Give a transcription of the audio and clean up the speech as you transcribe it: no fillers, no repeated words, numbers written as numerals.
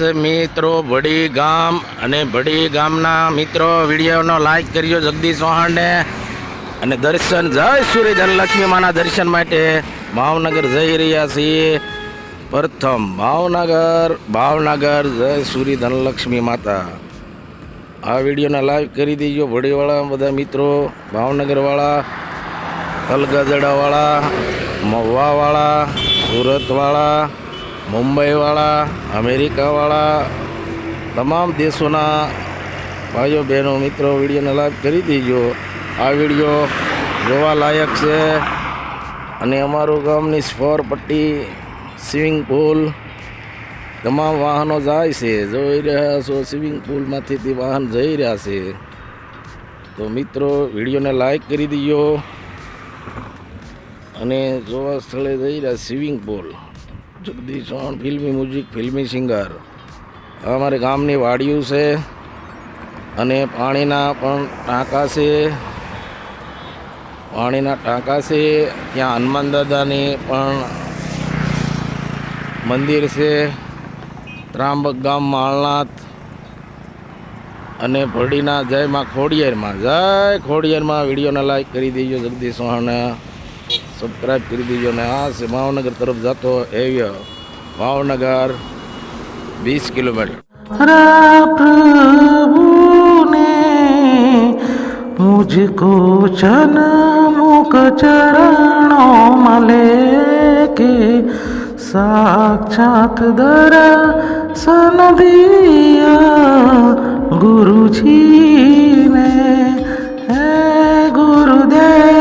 છે મિત્રો ભડી ગામ અને ભડી ગામના મિત્રો વિડીયોનો લાઈક કરજો જગદીશ ચૌહાણને અને દર્શન જય સૂર્ય ધનલક્ષ્મી માના દર્શન માટે ભાવનગર જઈ રહ્યા છીએ. પ્રથમ ભાવનગર જય સૂર્ય ધનલક્ષ્મી માતા. આ વિડીયોને લાઈક કરી દેજો ભડીવાળા બધા મિત્રો, ભાવનગરવાળા, તલગાજડાવાળા, મહુવાવાળા, સુરતવાળા, મુંબઈવાળા, અમેરિકાવાળા, તમામ દેશોના ભાઈઓ બહેનો મિત્રો વિડીયોને લાઈક કરી દેજો. આ વિડીયો જોવા લાયક છે અને અમારું ગામની સ્પોર પટ્ટી, સ્વિમિંગ પુલ, તમામ વાહનો જાય છે. જોઈ રહ્યા છો સ્વિમિંગ પુલમાંથી વાહન જઈ રહ્યા છે. તો મિત્રો વિડીયોને લાઈક કરી દીજો અને જોવા સ્થળે જઈ રહ્યા સ્વિમિંગ પુલ. જગદીશ ચૌહાણ ફિલ્મી મ્યુઝિક, ફિલ્મી સિંગર. અમારે ગામની વાડીઓ છે અને પાણીના પણ ટાંકા છે. ત્યાં હનુમાન દાદાની પણ મંદિર છે. ત્રાંબક ગામ માળનાથ અને ભડીના જય માં ખોડિયારમાં વિડીયોને લાઈક કરી દેજો. જગદીશ ચૌહાણને સબસ્ક્રાઈબ કરી દેજો. અને આ છે ભાવનગર તરફ જતો હાઈવે, ભાવનગર 20 કિલોમીટર. प्रभु ने मुझको जन्मुख चरणों में लेके साक्षात दर्शन दिया गुरु जी ने, है गुरुदेव